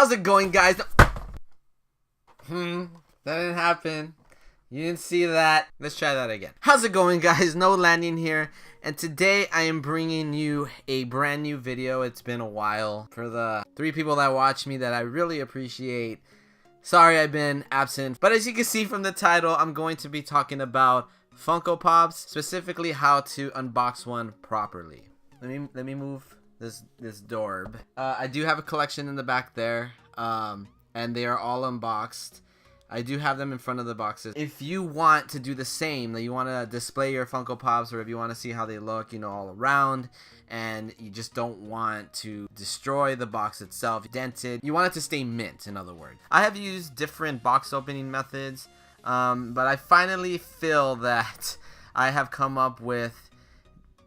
How's it going, guys? That didn't happen. You didn't see that. Let's try that again. How's it going, guys? NoLanding here, and today I am bringing you a brand new video. It's been a while. For the 3 people that watch me that I really appreciate, sorry I've been absent, but as you can see from the title, I'm going to be talking about Funko Pops, specifically how to unbox one properly. Let me move this dorb. I do have a collection in the back there, and they are all unboxed. I do have them in front of the boxes. If you want to do the same, that you want to display your Funko Pops, or if you want to see how they look, you know, all around, and you just don't want to destroy the box itself, dented, you want it to stay mint, in other words. I have used different box opening methods, but I finally feel that I have come up with,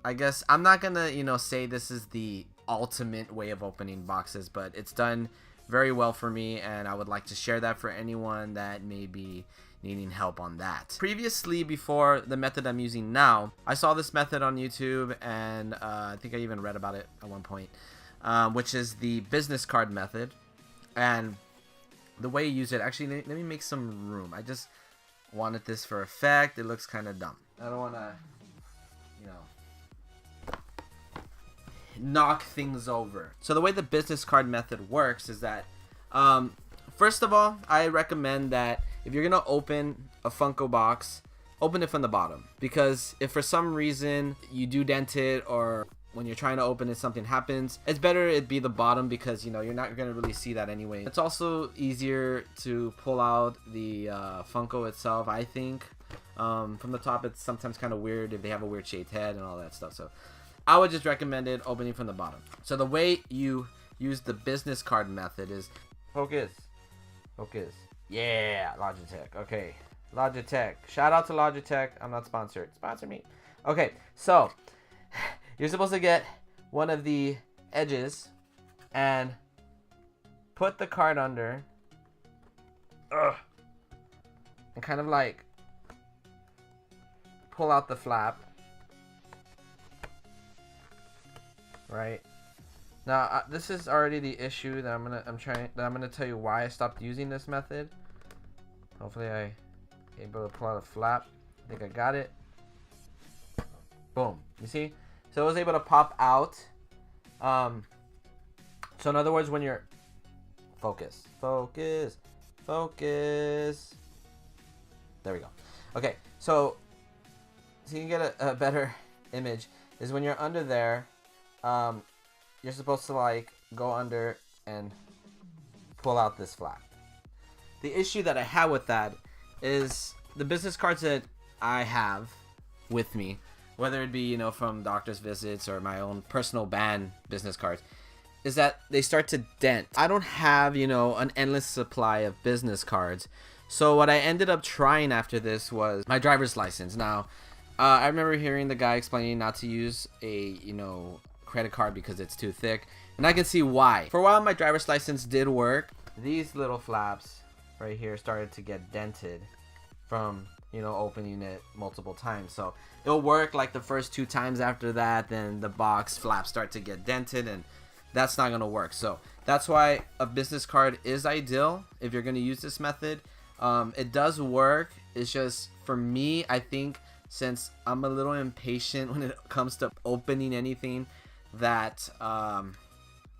I guess, I'm not gonna, you know, say this is the ultimate way of opening boxes, but it's done very well for me, and I would like to share that for anyone that may be needing help on that. Previously, before the method I'm using now, I saw this method on YouTube, and I think I even read about it at one point, which is the business card method. And the way you use it, actually, let me make some room. I just wanted this for effect. It looks kind of dumb. I don't want to, you know, knock things over. So the way the business card method works is that, first of all, I recommend that if you're gonna open a Funko box, open it from the bottom, because if for some reason you do dent it, or when you're trying to open it something happens, it's better it be the bottom, because you know you're not gonna really see that anyway. It's also easier to pull out the Funko itself, I think. From the top, it's sometimes kind of weird if they have a weird shaped head and all that stuff, so I would just recommend it opening from the bottom. So the way you use the business card method is focus. Yeah, Logitech. Okay, Logitech. Shout out to Logitech. I'm not sponsored. Sponsor me. Okay, so you're supposed to get one of the edges and put the card under. And kind of like pull out the flap. Right now, this is already the issue that I'm gonna tell you why I stopped using this method. Hopefully I able to pull out a flap. I think I got it. Boom. You see? So it was able to pop out. So in other words, when you're focus. There we go. Okay, so you can get a better image is when you're under there. You're supposed to like go under and pull out this flap. The issue that I have with that is the business cards that I have with me, whether it be, you know, from doctor's visits or my own personal band business cards, is that they start to dent. I don't have, you know, an endless supply of business cards. So what I ended up trying after this was my driver's license. Now, I remember hearing the guy explaining not to use a, you know, credit card because it's too thick, and I can see why. For a while my driver's license did work. These little flaps right here started to get dented from, you know, opening it multiple times. So it'll work like the first 2 times. After that, then the box flaps start to get dented, and that's not gonna work. So that's why a business card is ideal if you're gonna use this method. It does work. It's just, for me, I think, since I'm a little impatient when it comes to opening anything, that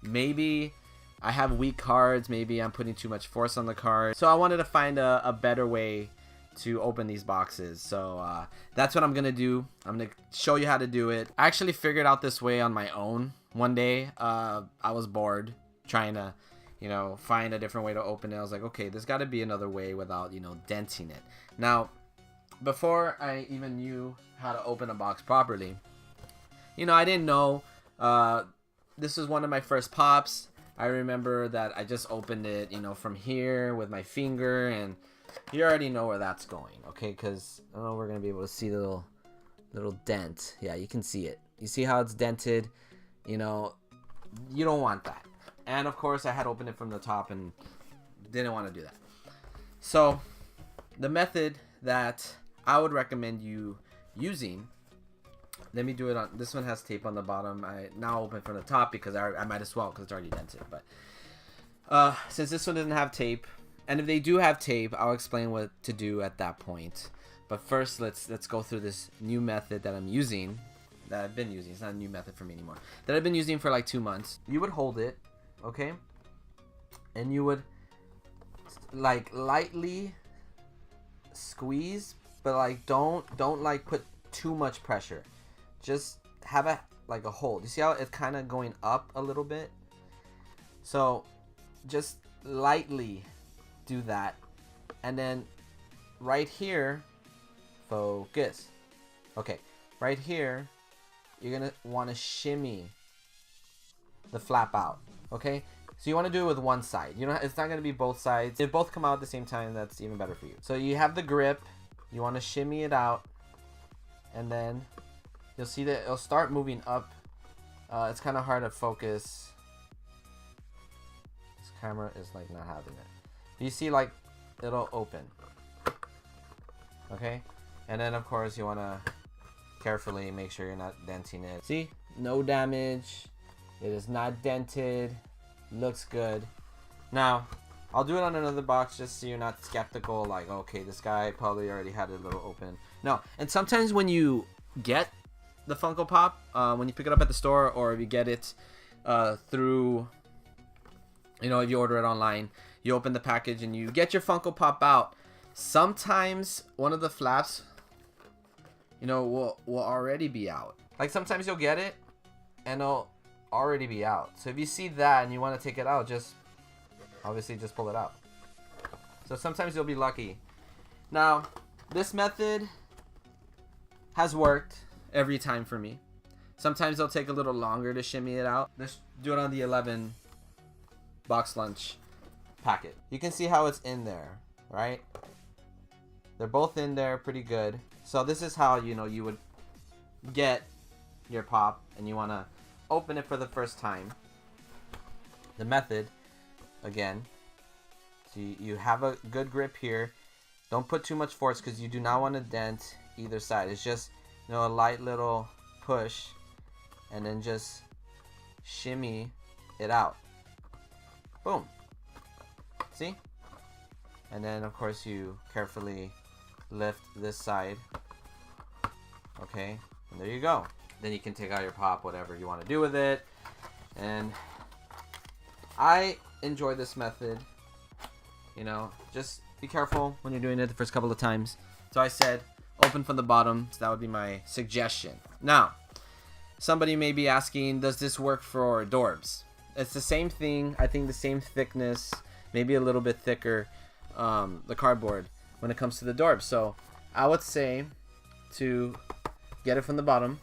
maybe I have weak cards, maybe I'm putting too much force on the card, so I wanted to find a better way to open these boxes. So that's what I'm gonna do. I'm gonna show you how to do it. I actually figured out this way on my own one day. I was bored trying to, you know, find a different way to open it. I was like, okay, there's got to be another way without, you know, denting it. Now, before I even knew how to open a box properly, you know, I didn't know. This was one of my first pops. I remember that I just opened it, you know, from here with my finger, and you already know where that's going, okay? Because I don't know, we're gonna be able to see the little dent. Yeah, you can see it. You see how it's dented? You know, you don't want that. And of course, I had opened it from the top and didn't want to do that. So the method that I would recommend you using, let me do it on, this one has tape on the bottom. I now open from the top because I might as well, because it's already dented. But Since this one doesn't have tape, and if they do have tape, I'll explain what to do at that point. But first, let's go through this new method that I'm using, that I've been using. It's not a new method for me anymore. That I've been using for like 2 months. You would hold it, okay, and you would like lightly squeeze, but like don't like put too much pressure. Just have a hold. You see how it's kind of going up a little bit? So just lightly do that, and then right here, focus. Okay, right here, you're gonna want to shimmy the flap out. Okay, so you want to do it with one side. You know, it's not gonna be both sides. If both come out at the same time, that's even better for you. So you have the grip. You want to shimmy it out, and then you'll see that it'll start moving up. It's kind of hard to focus. This camera is like not having it. You see, like, it'll open. Okay, and then of course you want to carefully make sure you're not denting it. See, no damage. It is not dented. Looks good. Now I'll do it on another box just so you're not skeptical, like, okay, this guy probably already had it a little open. No, and sometimes when you get the Funko Pop, when you pick it up at the store, or if you get it through, you know, if you order it online, you open the package and you get your Funko Pop out. Sometimes one of the flaps, you know, will already be out. Like sometimes you'll get it and it'll already be out. So if you see that and you want to take it out, just obviously just pull it out. So sometimes you'll be lucky. Now, this method has worked every time for me. Sometimes it'll take a little longer to shimmy it out. Let's do it on the 11 box lunch packet. You can see how it's in there, right? They're both in there pretty good. So this is how, you know, you would get your pop and you want to open it for the first time. The method, again, so you have a good grip here. Don't put too much force because you do not want to dent either side. It's just, you know, a light little push, and then just shimmy it out. Boom. See? And then of course you carefully lift this side. Okay, and there you go. Then you can take out your pop, whatever you want to do with it. And I enjoy this method. You know, just be careful when you're doing it the first couple of times. So I said open from the bottom. So that would be my suggestion. Now, somebody may be asking, does this work for Dorbs? It's the same thing. I think the same thickness, maybe a little bit thicker, the cardboard when it comes to the Dorbs. So I would say to get it from the bottom,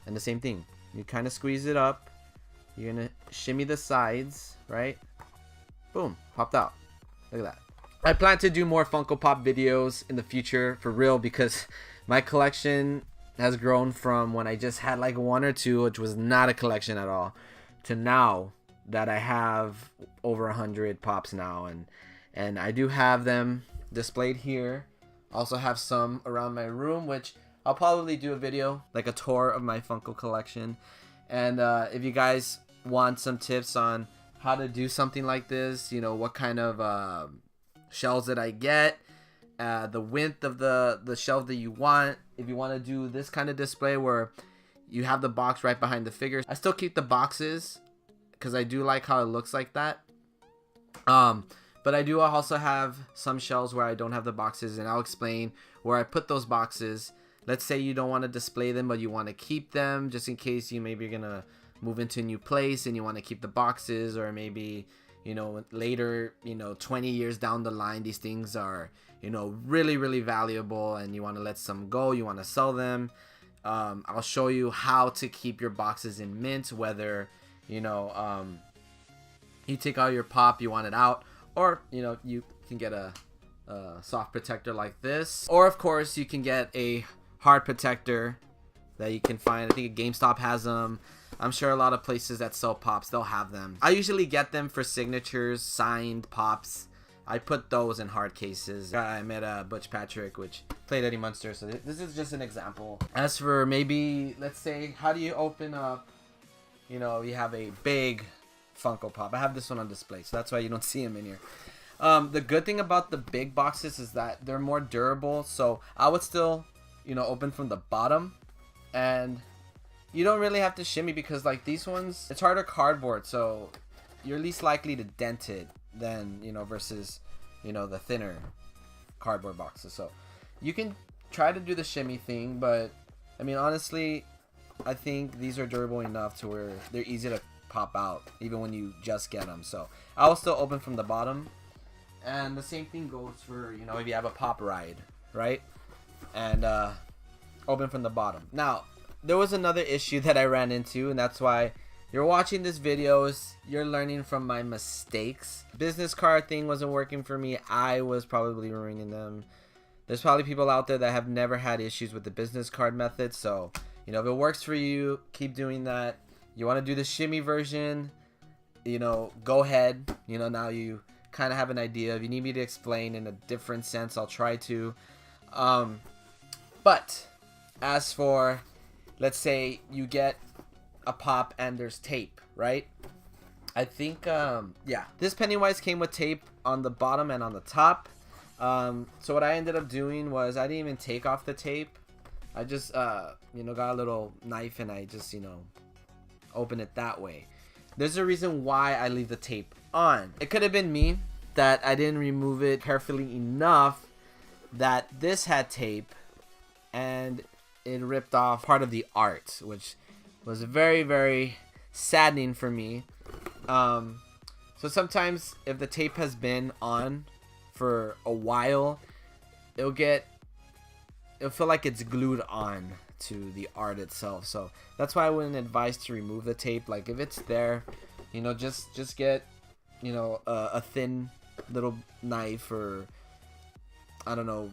and the same thing. You kind of squeeze it up. You're gonna shimmy the sides, right? Boom, popped out. Look at that. I plan to do more Funko Pop videos in the future, for real, because my collection has grown from when I just had like one or two, which was not a collection at all, to now that I have over 100 pops now, and I do have them displayed here. Also have some around my room, which I'll probably do a video, like a tour of my Funko collection. And if you guys want some tips on how to do something like this, you know, what kind of shelves that I get, the width of the shelf that you want. If you want to do this kind of display where you have the box right behind the figures, I still keep the boxes because I do like how it looks like that. But I do also have some shelves where I don't have the boxes, and I'll explain where I put those boxes. Let's say you don't want to display them, but you want to keep them just in case you maybe you're gonna move into a new place and you want to keep the boxes, or maybe, you know, later, you know, 20 years down the line, these things are, you know, really, really valuable and you want to let some go, you want to sell them. I'll show you how to keep your boxes in mint, whether, you know, you take out your pop, you want it out, or, you know, you can get a soft protector like this, or of course you can get a hard protector that you can find. I think GameStop has them. I'm sure a lot of places that sell pops, they'll have them. I usually get them for signatures, signed pops. I put those in hard cases. I met Butch Patrick, which played Eddie Munster, so this is just an example. As for maybe, let's say, how do you open up, you know, you have a big Funko Pop. I have this one on display, so that's why you don't see him in here. The good thing about the big boxes is that they're more durable, so I would still, you know, open from the bottom, and you don't really have to shimmy because like these ones, it's harder cardboard, so you're least likely to dent it than, you know, versus, you know, the thinner cardboard boxes. So you can try to do the shimmy thing, but I mean, honestly, I think these are durable enough to where they're easy to pop out even when you just get them. So I will still open from the bottom, and the same thing goes for, you know, if you have a pop ride, right? And open from the bottom. Now, there was another issue that I ran into, and that's why you're watching this videos, you're learning from my mistakes. Business card thing wasn't working for me. I was probably ruining them. There's probably people out there that have never had issues with the business card method. So, you know, if it works for you, keep doing that. You want to do the shimmy version, you know, go ahead. You know, now you kind of have an idea. If you need me to explain in a different sense, I'll try to. But as for, let's say you get a pop and there's tape, right? I think, yeah, this Pennywise came with tape on the bottom and on the top. So what I ended up doing was I didn't even take off the tape. I just, you know, got a little knife and I just, you know, open it that way. There's a reason why I leave the tape on. It could have been me that I didn't remove it carefully enough that this had tape and it ripped off part of the art, which was very, very saddening for me. So sometimes if the tape has been on for a while, it'll feel like it's glued on to the art itself. So that's why I wouldn't advise to remove the tape. Like if it's there, you know, just get, you know, a thin little knife, or I don't know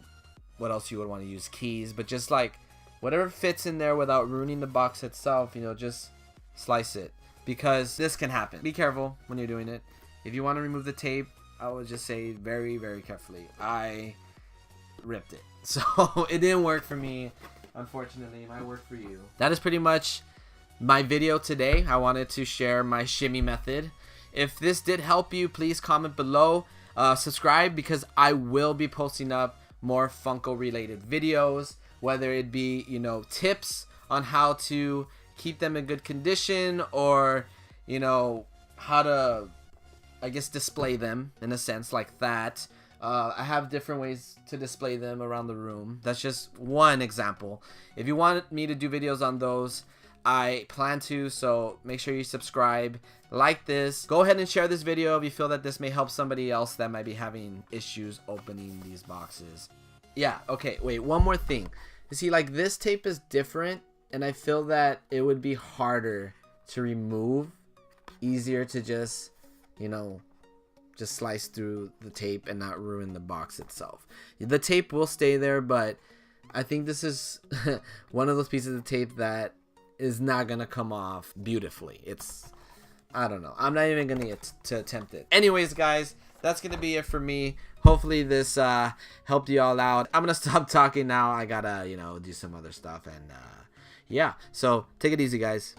what else you would want to use, keys, but just like whatever fits in there without ruining the box itself, you know, just slice it, because this can happen. Be careful when you're doing it. If you want to remove the tape, I would just say very, very carefully. I ripped it, so it didn't work for me. Unfortunately, it might work for you. That is pretty much my video today. I wanted to share my shimmy method. If this did help you, please comment below. Subscribe, because I will be posting up more Funko related videos, whether it be, you know, tips on how to keep them in good condition, or, you know, how to, I guess, display them in a sense like that. I have different ways to display them around the room. That's just one example. If you want me to do videos on those, I plan to, so make sure you subscribe, like this. Go ahead and share this video if you feel that this may help somebody else that might be having issues opening these boxes. Yeah, okay, wait, one more thing. You see, like, this tape is different, and I feel that it would be harder to remove, easier to just, you know, just slice through the tape and not ruin the box itself. The tape will stay there, but I think this is one of those pieces of tape that is not gonna come off beautifully. It's, I don't know, I'm not even gonna get to attempt it. Anyways, guys, that's gonna be it for me. Hopefully this helped you all out. I'm gonna stop talking now. I gotta, you know, do some other stuff, and yeah, so take it easy, guys.